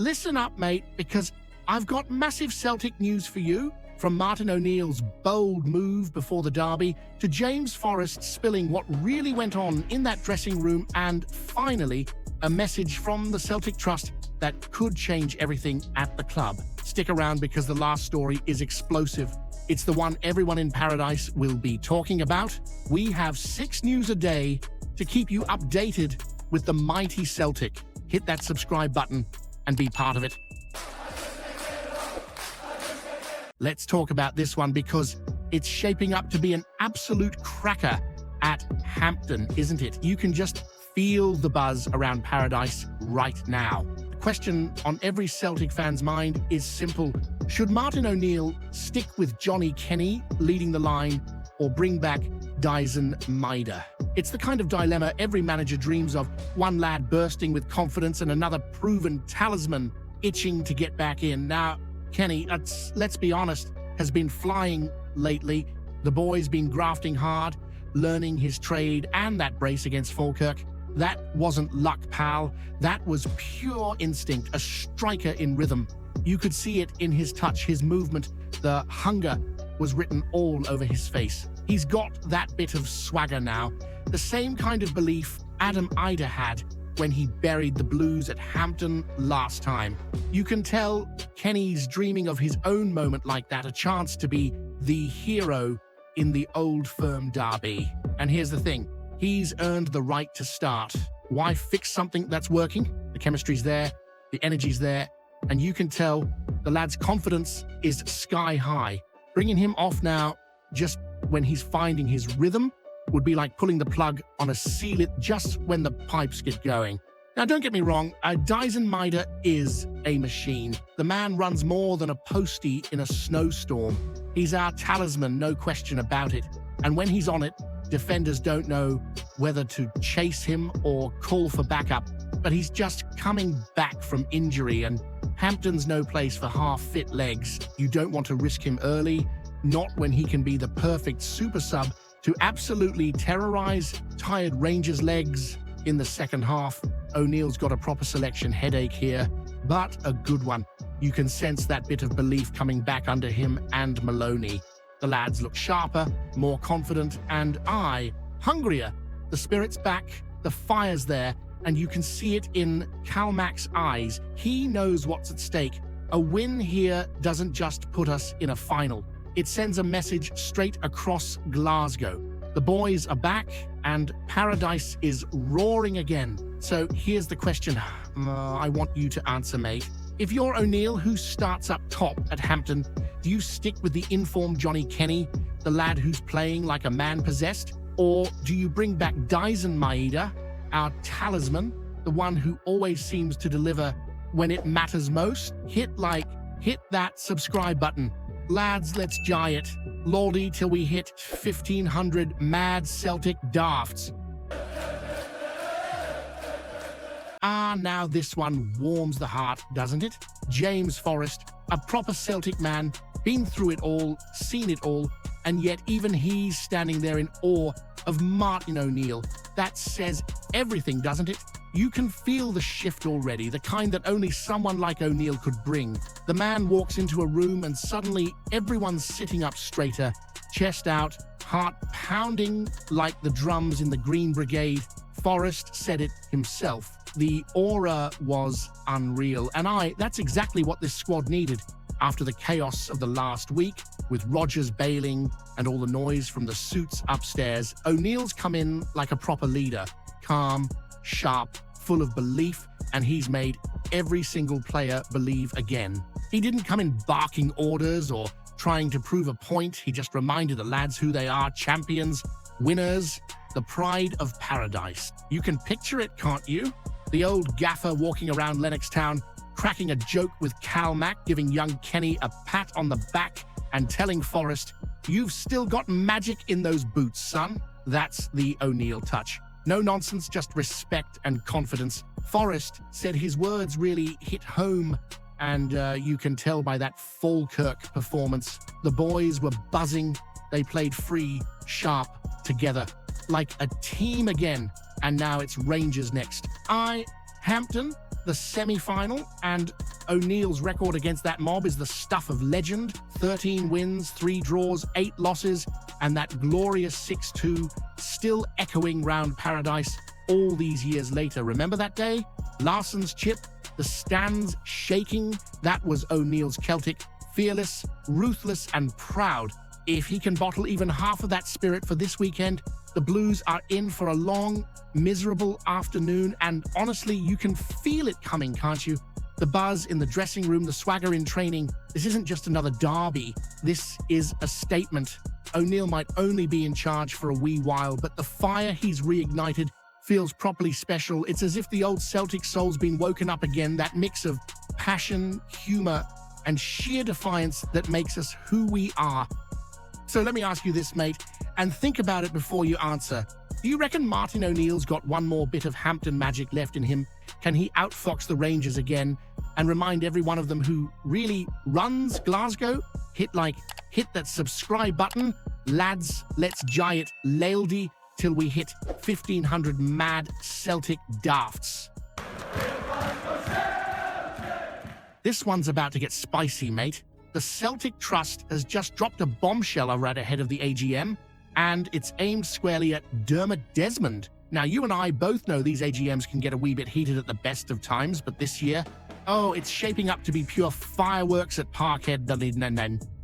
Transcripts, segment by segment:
listen up, mate, because I've got massive Celtic news for you. From Martin O'Neill's bold move before the derby to James Forrest spilling what really went on in that dressing room, and finally, a message from the Celtic Trust that could change everything at the club. Stick around because the last story is explosive. It's the one everyone in Paradise will be talking about. We have 6 news a day to keep you updated with the mighty Celtic. Hit that subscribe button and be part of it. Let's talk about this one because it's shaping up to be an absolute cracker at Hampden, isn't it? You can just feel the buzz around Paradise right now. The question on every Celtic fan's mind is simple. Should Martin O'Neill stick with Johnny Kenny leading the line or bring back Daizen Maeda? It's the kind of dilemma every manager dreams of. One lad bursting with confidence and another proven talisman itching to get back in. Now, Kenny, let's be honest, has been flying lately. The boy's been grafting hard, learning his trade, and that brace against Falkirk. That wasn't luck, pal. That was pure instinct, a striker in rhythm. You could see it in his touch, his movement. The hunger was written all over his face. He's got that bit of swagger now, the same kind of belief Adam Ida had when he buried the Blues at Hampden last time. You can tell Kenny's dreaming of his own moment like that, a chance to be the hero in the Old Firm derby. And here's the thing, he's earned the right to start. Why fix something that's working? The chemistry's there, the energy's there, and you can tell the lad's confidence is sky high. Bringing him off now, just when he's finding his rhythm, would be like pulling the plug on a seal-it just when the pipes get going. Now, don't get me wrong, Daizen Maeda is a machine. The man runs more than a postie in a snowstorm. He's our talisman, no question about it. And when he's on it, defenders don't know whether to chase him or call for backup. But he's just coming back from injury, and Hampden's no place for half-fit legs. You don't want to risk him early, not when he can be the perfect super sub to absolutely terrorize tired Rangers' legs in the second half. O'Neill's got a proper selection headache here, but a good one. You can sense that bit of belief coming back under him and Maloney. The lads look sharper, more confident, and hungrier. The spirit's back, the fire's there, and you can see it in Calmac's eyes. He knows what's at stake. A win here doesn't just put us in a final. It sends a message straight across Glasgow. The boys are back and Paradise is roaring again. So here's the question I want you to answer, mate. If you're O'Neill, who starts up top at Hampden, do you stick with the informed Johnny Kenny, the lad who's playing like a man possessed? Or do you bring back Daizen Maeda, our talisman, the one who always seems to deliver when it matters most? Hit that subscribe button. Lads, let's jai it. Lordy till we hit 1,500 mad Celtic dafts. Now this one warms the heart, doesn't it? James Forrest, a proper Celtic man, been through it all, seen it all, and yet even he's standing there in awe of Martin O'Neill. That says everything, doesn't it? You can feel the shift already, the kind that only someone like O'Neill could bring. The man walks into a room and suddenly everyone's sitting up straighter, chest out, heart pounding like the drums in the Green Brigade. Forrest said it himself. The aura was unreal, and that's exactly what this squad needed. After the chaos of the last week, with Rodgers bailing and all the noise from the suits upstairs, O'Neill's come in like a proper leader, calm, sharp, full of belief, and he's made every single player believe again. He didn't come in barking orders or trying to prove a point. He just reminded the lads who they are: champions, winners, the pride of Paradise. You can picture it, can't you? The old gaffer walking around Lennoxtown, cracking a joke with Calmac, giving young Kenny a pat on the back and telling Forrest, "You've still got magic in those boots, son." That's the O'Neill touch. No nonsense, just respect and confidence. Forrest said his words really hit home, and you can tell by that Falkirk performance. The boys were buzzing. They played free, sharp, together, like a team again. And now it's Rangers next. Hampden, the semi-final, and O'Neill's record against that mob is the stuff of legend. 13 wins, 3 draws, 8 losses, and that glorious 6-2 still echoing round Paradise all these years later. Remember that day? Larsson's chip, the stands shaking. That was O'Neill's Celtic. Fearless, ruthless, and proud. If he can bottle even half of that spirit for this weekend, the Blues are in for a long, miserable afternoon, and honestly, you can feel it coming, can't you? The buzz in the dressing room, the swagger in training. This isn't just another derby. This is a statement. O'Neill might only be in charge for a wee while, but the fire he's reignited feels properly special. It's as if the old Celtic soul's been woken up again, that mix of passion, humor, and sheer defiance that makes us who we are. So let me ask you this, mate, and think about it before you answer. Do you reckon Martin O'Neill's got one more bit of Hampden magic left in him? Can he outfox the Rangers again and remind every one of them who really runs Glasgow? Hit that subscribe button. Lads, let's jay it laildy till we hit 1,500 mad Celtic dafts. This one's about to get spicy, mate. The Celtic Trust has just dropped a bombshell right ahead of the AGM, and it's aimed squarely at Dermot Desmond. Now, you and I both know these AGMs can get a wee bit heated at the best of times, but this year, it's shaping up to be pure fireworks at Parkhead.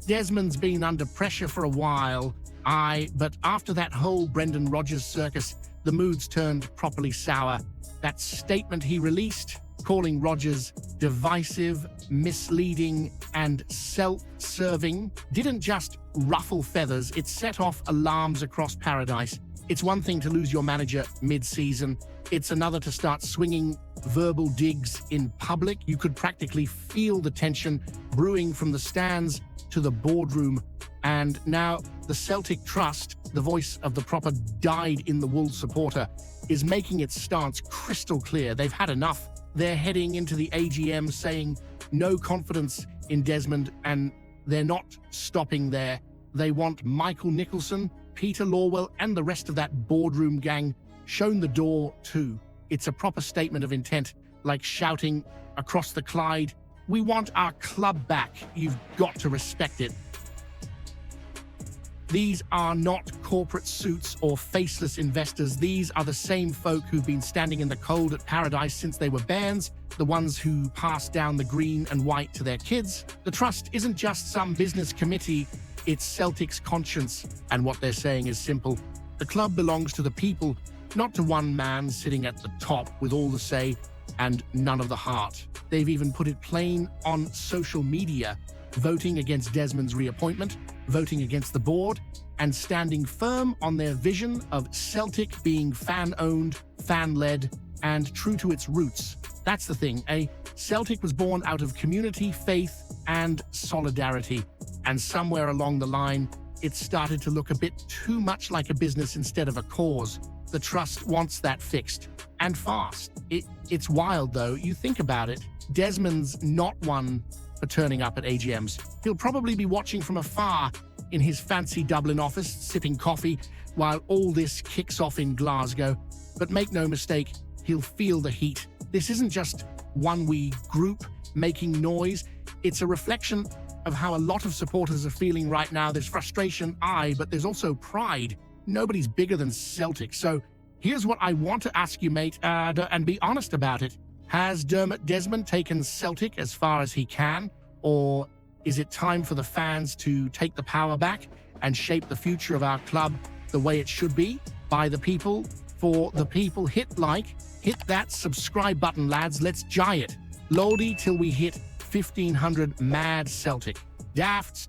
Desmond's been under pressure for a while, but after that whole Brendan Rodgers circus, the mood's turned properly sour. That statement he released, calling Rodgers divisive, misleading, and self-serving, didn't just ruffle feathers, it set off alarms across Paradise. It's one thing to lose your manager mid-season. It's another to start swinging verbal digs in public. You could practically feel the tension brewing from the stands to the boardroom. And now the Celtic Trust, the voice of the proper dyed-in-the-wool supporter, is making its stance crystal clear. They've had enough. They're heading into the AGM saying no confidence in Desmond, and they're not stopping there. They want Michael Nicholson, Peter Lawwell, and the rest of that boardroom gang shown the door too. It's a proper statement of intent, like shouting across the Clyde, "We want our club back. You've got to respect it." These are not corporate suits or faceless investors. These are the same folk who've been standing in the cold at Paradise since they were bairns, the ones who passed down the green and white to their kids. The Trust isn't just some business committee, it's Celtic's conscience, and what they're saying is simple. The club belongs to the people, not to one man sitting at the top with all the say and none of the heart. They've even put it plain on social media, voting against Desmond's reappointment, voting against the board, and standing firm on their vision of Celtic being fan-owned, fan-led, and true to its roots. That's the thing, Celtic was born out of community, faith, and solidarity. And somewhere along the line, it started to look a bit too much like a business instead of a cause. The Trust wants that fixed, and fast. It's wild, though. You think about it. Desmond's not one for turning up at AGMs. He'll probably be watching from afar in his fancy Dublin office, sipping coffee, while all this kicks off in Glasgow. But make no mistake, he'll feel the heat. This isn't just one wee group making noise. It's a reflection of how a lot of supporters are feeling right now. There's frustration, but there's also pride. Nobody's bigger than Celtic. So here's what I want to ask you, mate, and be honest about it. Has Dermot Desmond taken Celtic as far as he can, or is it time for the fans to take the power back and shape the future of our club the way it should be? By the people, for the people. Hit that subscribe button, lads. Let's jay it. Lodi till we hit 1,500 mad Celtic. Dafts.